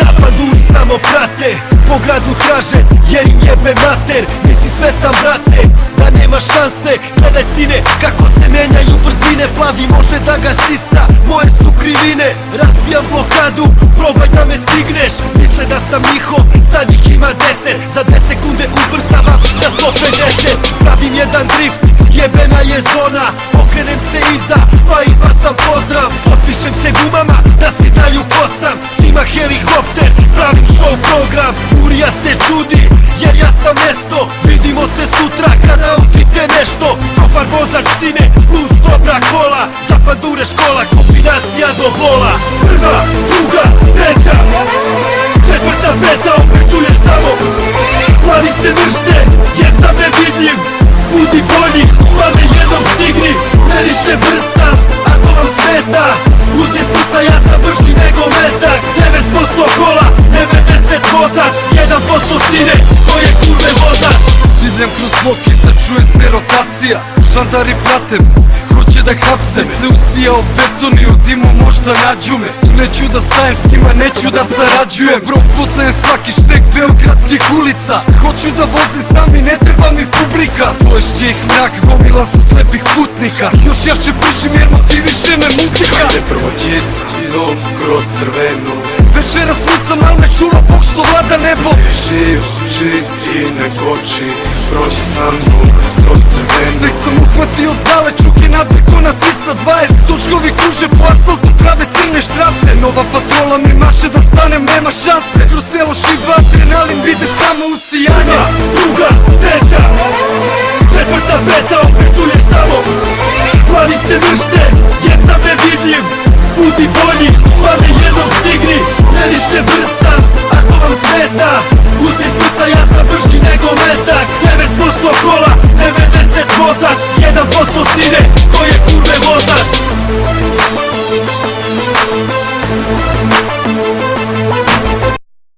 Zapanduri samo prate, po gradu traže, jer im jebe mater. Nisi svestan brate, da nema šanse. Gledaj sine, kako se menjaju brzine. Plavi može da ga sisa, moje su krivine. Razbijam blokadu, probaj da me stigneš. Misle da sam njihov, sad ih ima 10. Za 2 sekunde ubrzavam na 150. Pravim jedan drift, jebena je zona. Okrenem se iza, pa i bacam pozdrav. Potpišem se gumama, da svi znaju ko sam. Snima helikopter, pravim show program. Urija se čudi, jer ja sam mesto. Vidimo se sutra kada učite nešto. Dobar vozač sine, plus dobra kola. Zapandure škola, kombinacija do bola. Prva, druga, treća, četvrta, peta, opet čuješ samo plavi se mršte, jer sam nevidljiv. Budi bolji, pa me jednom stigni. Ne više brz sam, ako vam smeta. Uzmi puca, ja sam brži nego metak. 9% kola, 90 vozač, 1% sine, to je kurve vozač. Divljam kroz blok i sad čuje se rotacija. Žandari prate me, hoće da hapse me. Se usijao beton i u dimu možda nađu me. Neću da stajem s njima, neću da sarađujem. Bro, poznajem svaki štek beogradskih ulica. Hoću da vozim sam i ne treba mi publika. Poješće ih mrak, gomila su slepih putnika. Još jače pušim jer motiviše me muzika. Ajde prvo čisto kroz crvenu. Večeras lucam, al me čuva Bog što vlada nebo. Živ i ne koči, prođi sa mnom kroz crvenu. Tek sam uhvatio zalečuk i nadrko na 320. Sučkovi kruže po asfaltu, prave crne štrafe. Nova patrola mi maše da stanem, nema šanse. Kroz telo šiba adrenalin, vide samo usijanje. Prva, druga, treća, četvrta, peta, opet čuješ samo plavi se mršte, jer sam nevidljiv. Budi bolji, pa me jednom stigni. Ne više brz sam, ako vam smeta. Uzmi puca, ja sam brži nego metak. 9% kola, 90 vozač, 1% sine,